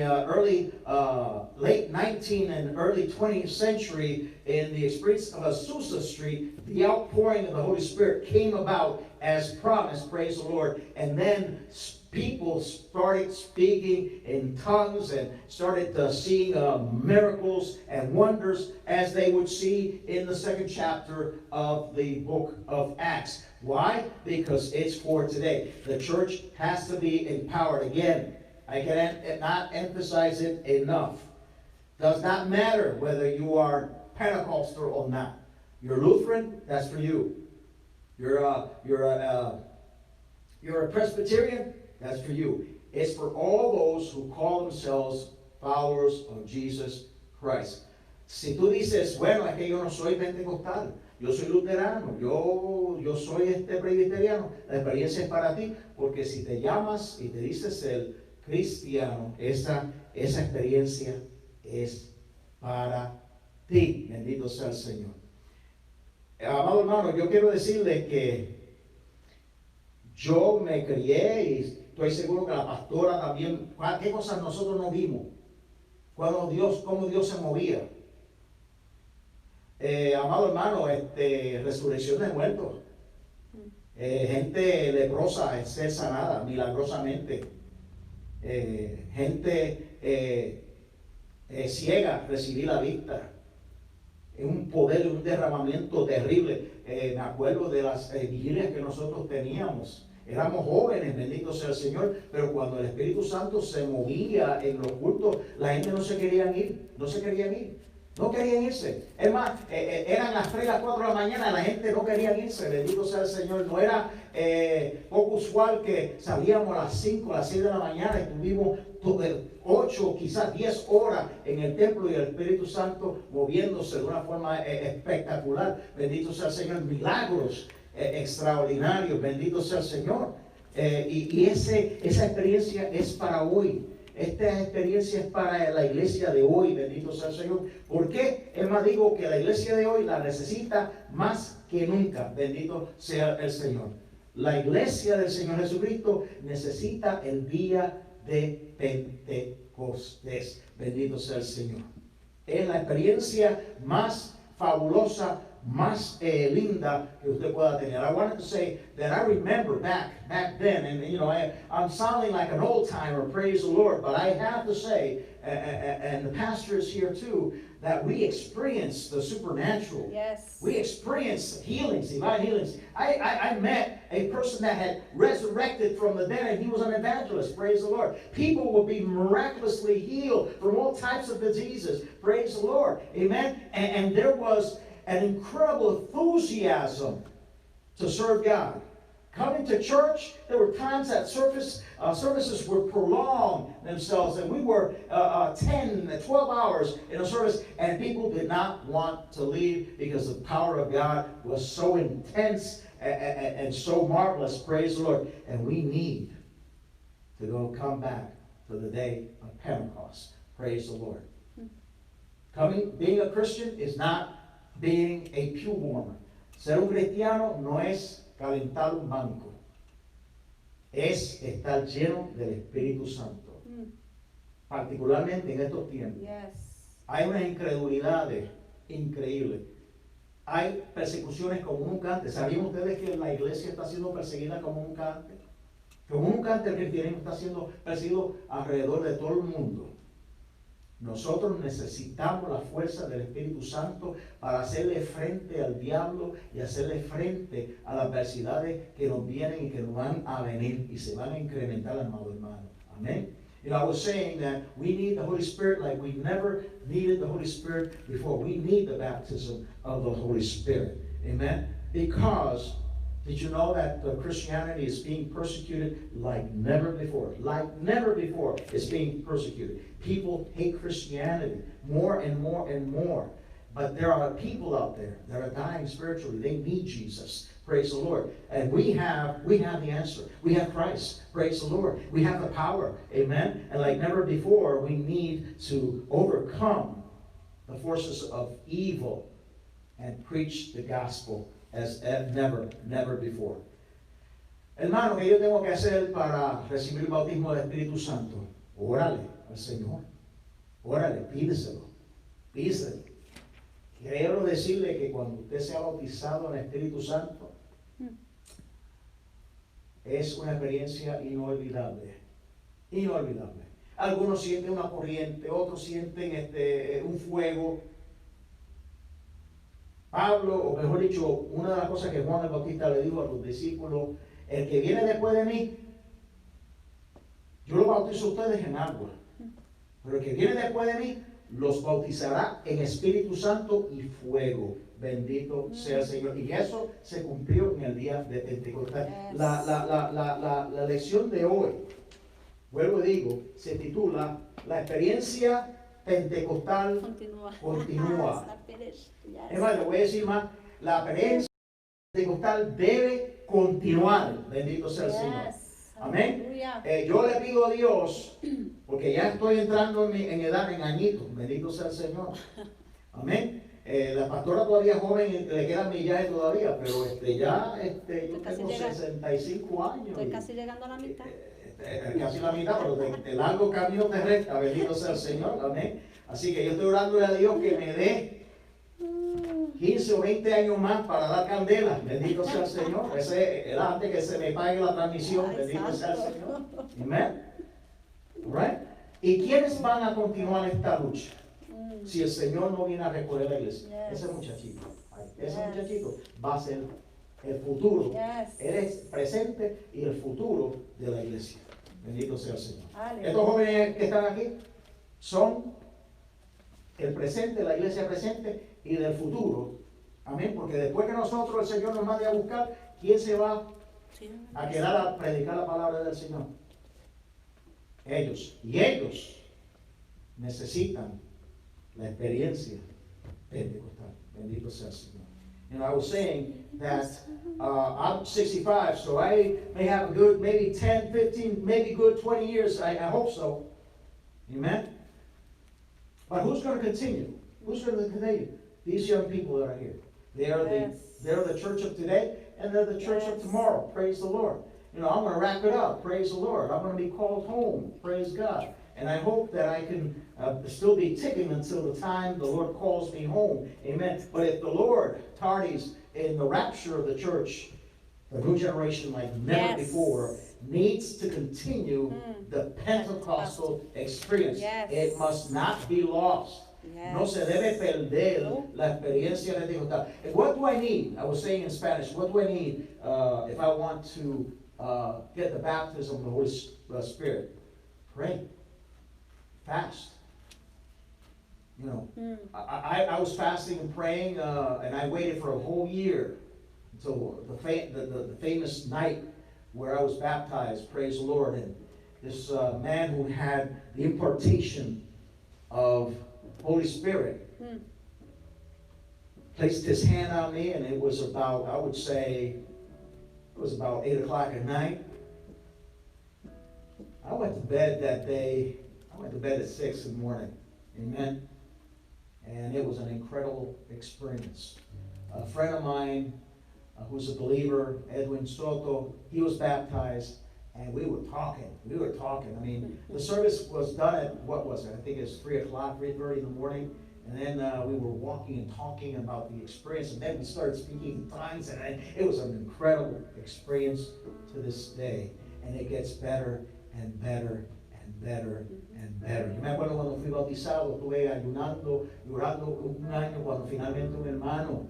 late 19th and early 20th century, in the experience of Azusa Street, the outpouring of the Holy Spirit came about as promised, praise the Lord. And then people started speaking in tongues and started seeing miracles and wonders, as they would see in the 2nd chapter of the book of Acts. Why? Because it's for today. The church has to be empowered. Again, I cannot emphasize it enough. Does not matter whether you are Pentecostal or not. You're Lutheran, that's for you. You're a Presbyterian, that's for you. It's for all those who call themselves followers of Jesus Christ. Si tú dices, bueno, es que yo no soy pentecostal, yo soy luterano, yo soy presbiteriano, la experiencia es para ti, porque si te llamas y te dices el cristiano, esa experiencia es para ti. Bendito sea el Señor. Amado hermano, yo quiero decirle que yo me crié y estoy seguro que la pastora también, qué cosas nosotros no vimos, cómo Dios se movía. Amado hermano, resurrección de muertos, gente leprosa es ser sanada milagrosamente, gente ciega recibir la vista. Es un poder, un derramamiento terrible. Me acuerdo de las vigilias que nosotros teníamos. Éramos jóvenes, bendito sea el Señor, pero cuando el Espíritu Santo se movía en los cultos, la gente no se querían ir, no querían irse. Es más, eran las 3, las 4 de la mañana, la gente no quería irse, bendito sea el Señor. No era poco usual que salíamos a las 5, a las 6 de la mañana y tuvimos 8, quizás 10 horas en el templo y el Espíritu Santo moviéndose de una forma espectacular. Bendito sea el Señor. Milagros extraordinarios, bendito sea el Señor. Y esa experiencia es para hoy. Esta experiencia es para la iglesia de hoy, bendito sea el Señor. ¿Por qué? Es más, digo que la iglesia de hoy la necesita más que nunca, bendito sea el Señor. La iglesia del Señor Jesucristo necesita el día de Pentecostés, bendito sea el Señor. Es la experiencia más fabulosa, más linda que usted pueda tener. I wanted to say that I remember back then, and you know, I'm sounding like an old timer, praise the Lord, but I have to say, and the pastor is here too, that we experienced the supernatural. Yes. We experienced healings, divine healings. I met a person that had resurrected from the dead, and he was an evangelist, praise the Lord. People will be miraculously healed from all types of diseases, praise the Lord, amen. And there was an incredible enthusiasm to serve God. Coming to church, there were times that services were prolonged themselves, and we were 10, 12 hours in a service, and people did not want to leave because the power of God was so intense and so marvelous, praise the Lord. And we need to come back to the day of Pentecost, praise the Lord. Being a Christian is not being a pew warmer. Ser un cristiano no es calentar un banco, es estar lleno del Espíritu Santo, particularmente en estos tiempos. Yes. Hay unas incredulidades increíbles, hay persecuciones como nunca antes. ¿Sabían ustedes que la iglesia está siendo perseguida como nunca antes? Como nunca antes el cristianismo está siendo perseguido alrededor de todo el mundo. Nosotros necesitamos la fuerza del Espíritu Santo para hacerle frente al diablo y hacerle frente a las adversidades que nos vienen y que nos van a venir y se van a incrementar, amado hermano. Amén. You know, I was saying that we need the Holy Spirit like we never needed the Holy Spirit before. We need the baptism of the Holy Spirit. Amen. Because did you know that Christianity is being persecuted like never before? Like never before, it's being persecuted. People hate Christianity more and more and more. But there are people out there that are dying spiritually. They need Jesus. Praise the Lord. And we have the answer. We have Christ. Praise the Lord. We have the power. Amen. And like never before, we need to overcome the forces of evil and preach the gospel as never before. Hermano, ¿qué yo tengo que hacer para recibir el bautismo del Espíritu Santo? Órale. al Señor. Órale, pídeselo. Quiero decirle que cuando usted sea bautizado en el Espíritu Santo, es una experiencia inolvidable. Inolvidable. Algunos sienten una corriente, otros sienten un fuego. Pablo, o mejor dicho, una de las cosas que Juan el Bautista le dijo a los discípulos: el que viene después de mí, yo los bautizo a ustedes en agua, pero el que viene después de mí los bautizará en Espíritu Santo y fuego. Bendito sea el Señor. Y eso se cumplió en el día de Pentecostés. Yes. La lección de hoy, vuelvo y digo, se titula La experiencia pentecostal continúa. Es más, le voy a decir más, la experiencia pentecostal debe continuar. Bendito sea el Señor. Amén. Yo le pido a Dios, porque ya estoy entrando en edad, en añitos. Bendito sea el Señor. Amén. La pastora todavía es joven, le queda millaje todavía, pero yo tengo 65 años. Estoy casi llegando a la mitad. Casi la mitad, pero de largo camino te resta. Bendito sea el Señor. Amén. Así que yo estoy orando a Dios que me dé 15 o 20 años más para dar candela. Bendito sea el Señor. Ese era antes que se me pague la transmisión. Bendito sea el Señor. Amén. Right? ¿Y quiénes van a continuar esta lucha? Si el Señor no viene a recoger la iglesia. Ese muchachito va a ser el futuro. Él es presente y el futuro de la iglesia. Bendito sea el Señor. Estos jóvenes que están aquí son el presente, la iglesia presente y del futuro. Amén. Porque después que nosotros, el Señor nos mande a buscar, ¿quién se va a quedar a predicar la palabra del Señor? Ellos. Y ellos necesitan la experiencia pentecostal. Bendito sea el Señor. And I was saying that I'm 65, so I may have a good, maybe 10, 15, maybe good 20 years. I hope so. Amen? But who's going to continue? Who's going to continue? These young people that are here. They're the church of today, and they're the church of tomorrow. Praise the Lord. You know, I'm going to wrap it up. Praise the Lord. I'm going to be called home. Praise God. And I hope that I can still be ticking until the time the Lord calls me home. Amen. But if the Lord tardies in the rapture of the church, the new generation like never before needs to continue the Pentecostal experience. It must not be lost. No se debe perder la experiencia pentecostal. And what do I need? I was saying in Spanish, what do I need if I want to get the baptism of the Holy Spirit? Pray. Fast. You know, I was fasting and praying, and I waited for a whole year until the famous night where I was baptized. Praise the Lord. And this man who had the impartation of Holy Spirit placed his hand on me, and it was about, I would say, it was about 8 o'clock at night. I went to bed that day. I went to bed at 6 in the morning. Amen. And it was an incredible experience. A friend of mine who's a believer, Edwin Soto, he was baptized, and we were talking. I mean, the service was done at, what was it? I think it was 3 o'clock, 3:30 in the morning. And then we were walking and talking about the experience, and then we started speaking in tongues, and it was an incredible experience to this day. And it gets better and better and better and better. Yo me acuerdo cuando fui bautizado, estuve ayunando, llorando un año cuando finalmente un hermano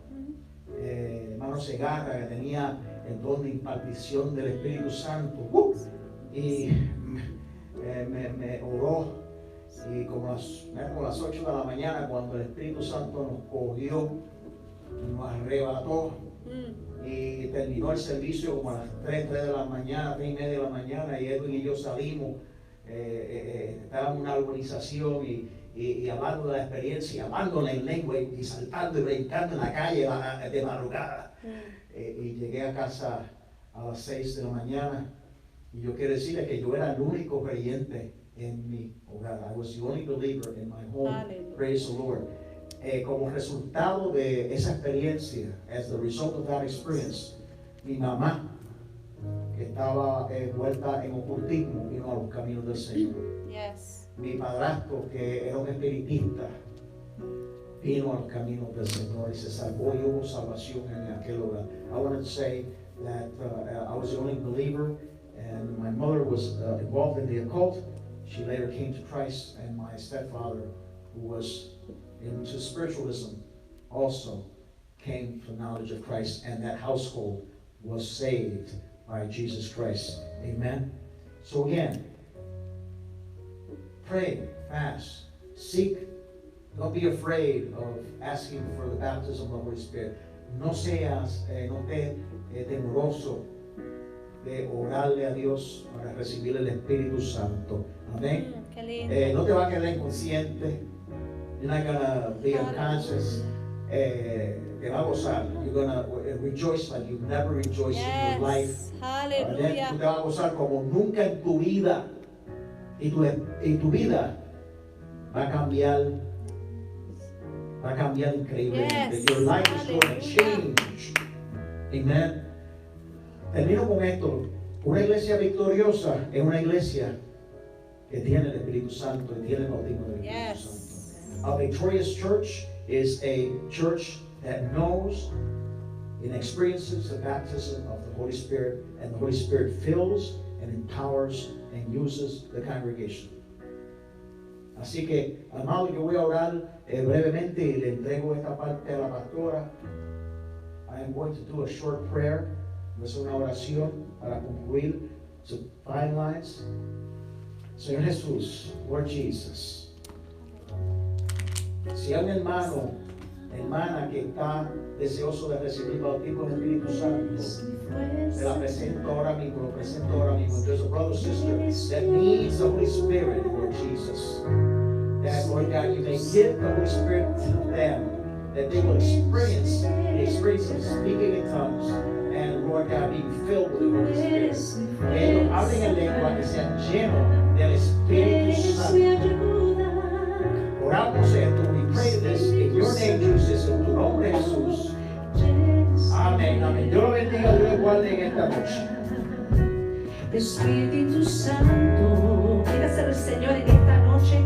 Segarra, que tenía el don de impartición del Espíritu Santo, y me oró, y como las 8 de la mañana, cuando el Espíritu Santo nos cogió, nos arrebató, y terminó el servicio como a las 3 de la mañana, 3 y media de la mañana, y Edwin y yo salimos, estábamos en una urbanización y hablando de la experiencia, hablando en lengua y saltando y brincando en la calle de madrugada. Y llegué a casa a las 6 de la mañana, y yo quiero decirles que yo era el único creyente en mi hogar. I was the only believer in my home. Hallelujah. Praise the Lord. Como resultado de esa experiencia, as the result of that experience, mi mamá, que estaba envuelta en ocultismo, vino a los caminos del Señor. Yes. mi padrastro, que era un espiritista, vino al camino del Señor y se salvó y hubo salvación en aquel lugar. I want to say that I was the only believer, and my mother was involved in the occult. She later came to Christ, and my stepfather, who was into spiritualism, also came to knowledge of Christ, and that household was saved by Jesus Christ. Amen. So again, pray, fast, seek. Don't be afraid of asking for the baptism of the Holy Spirit. No seas, no te temeroso de orarle a Dios para recibir el Espíritu Santo. Amén. Qué lindo. No te va a quedar inconsciente. You're not gonna be unconscious. Te va a gozar. You're gonna rejoice like you've never rejoiced in your life. Yes. Aleluya. Tú te vas a gozar como nunca en tu vida. Y tu vida va a cambiar increíblemente. Yes. Your life is going to Aleluya. change. Amen. Termino con esto. Una iglesia victoriosa es una iglesia que tiene el Espíritu Santo, que tiene el bautismo del Espíritu Yes. Santo. A victorious church is a church that knows and experiences the baptism of the Holy Spirit, and the Holy Spirit fills and empowers and uses the congregation. Así que, amado, yo voy a orar brevemente y le entrego esta parte a la pastora. I am going to do a short prayer. Es una oración para concluir, to finalize. Señor Jesús, Lord Jesus, si hay un hermano, hermana que está deseoso de recibir el bautismo del Espíritu Santo, te la presento ahora mismo, lo presento ahora mismo. There's a brother or sister that needs the Holy Spirit, Lord Jesus. That, Lord God, you may give the Holy Spirit to them, that they will experience the experience of speaking in tongues, and, Lord God, being filled with the Holy Spirit. Que ellos hablen en lengua, que sean llenos del Espíritu Santo. Oramos esto, we pray this in your name, Jesus, en tu nombre, Jesús. Amén, amén. Dios lo bendiga, Dios lo guarde en esta noche. Espíritu Santo, dígase al Señor en esta noche,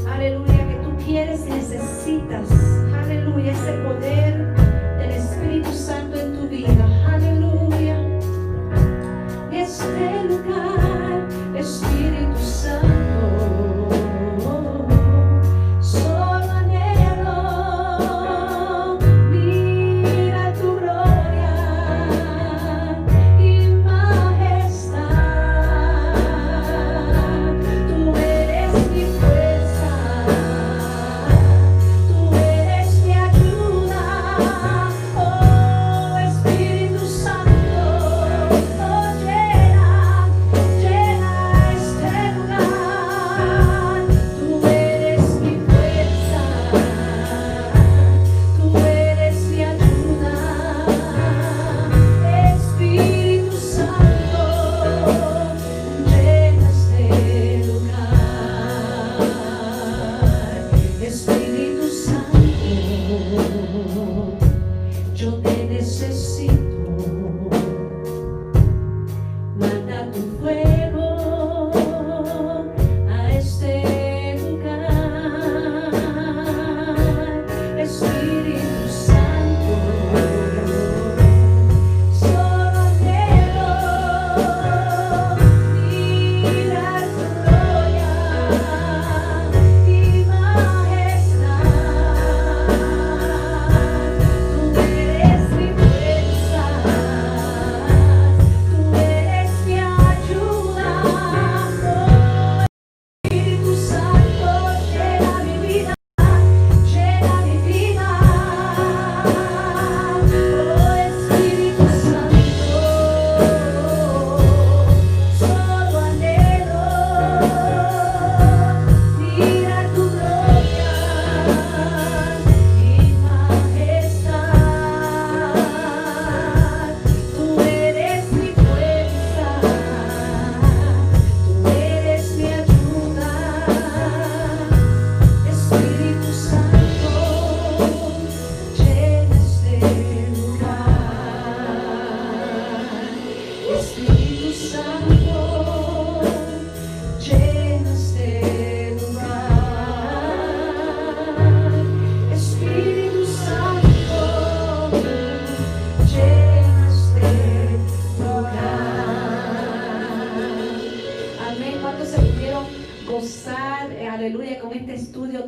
aleluya, que tú quieres y necesitas, aleluya, ese poder del Espíritu Santo en tu vida, aleluya. Este lugar, Espíritu Santo, solo anhelo mira tu gloria y majestad. Tú eres mi fuerza, tú eres mi ayuda.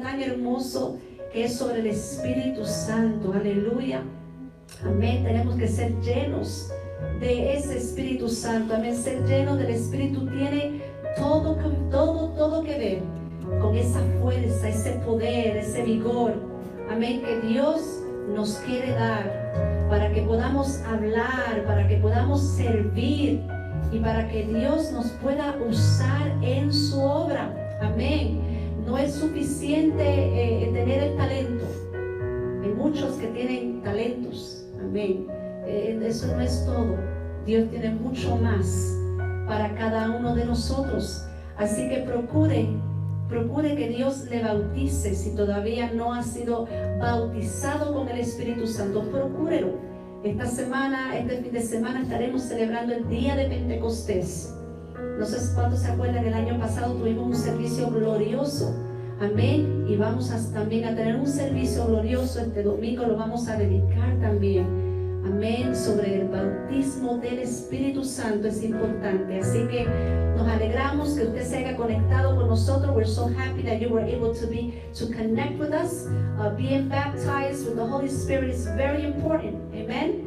tan hermoso que es sobre el Espíritu Santo. Aleluya. Amén. Tenemos que ser llenos de ese Espíritu Santo. Amén. Ser llenos del Espíritu tiene todo que ver con esa fuerza, ese poder, ese vigor. Amén. Que Dios nos quiere dar para que podamos hablar, para que podamos servir y para que Dios nos pueda usar en su obra. Amén. No es suficiente tener el talento. Hay muchos que tienen talentos. Amén. Eso no es todo. Dios tiene mucho más para cada uno de nosotros. Así que procure que Dios le bautice. Si todavía no ha sido bautizado con el Espíritu Santo, procúrelo. Esta semana, este fin de semana, estaremos celebrando el día de Pentecostés. No sé cuántos se acuerdan, el año pasado tuvimos un servicio glorioso. Amén. Y vamos también a tener un servicio glorioso este domingo, lo vamos a dedicar también. Amén. Sobre el bautismo del Espíritu Santo es importante. Así que nos alegramos que usted se haya conectado con nosotros. We're so happy that you were able to connect with us. Being baptized with the Holy Spirit is very important. Amen.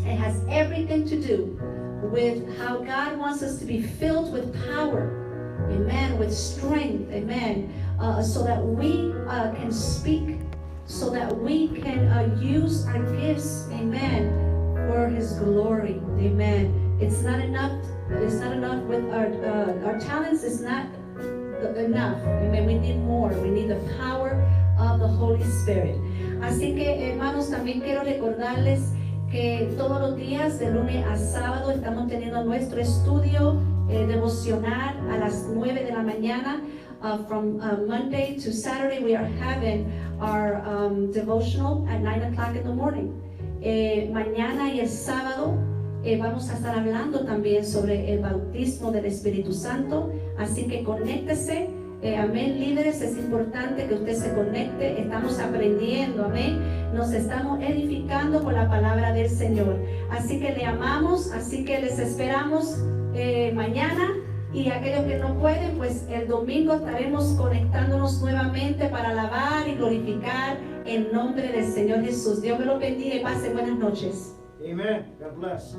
It has everything to do with how God wants us to be filled with power. Amen. With strength. Amen. So that we can speak, so that we can use our gifts, amen, for His glory, amen. It's not enough with our talents. It's not enough, amen. We need more. We need the power of the Holy Spirit. Así que, hermanos, también quiero recordarles que todos los días, de lunes a sábado, estamos teniendo nuestro estudio devocional a las 9 de la mañana. From Monday to Saturday, we are having our devotional at 9 o'clock in the morning. Mañana y el sábado vamos a estar hablando también sobre el bautismo del Espíritu Santo. Así que conéctese. Amén, líderes, es importante que usted se conecte. Estamos aprendiendo, amén. Nos estamos edificando con la palabra del Señor. Así que le amamos, así que les esperamos mañana. Y aquellos que no pueden, pues el domingo estaremos conectándonos nuevamente para alabar y glorificar el nombre del Señor Jesús. Dios me lo bendiga y pase buenas noches. Amen. God bless.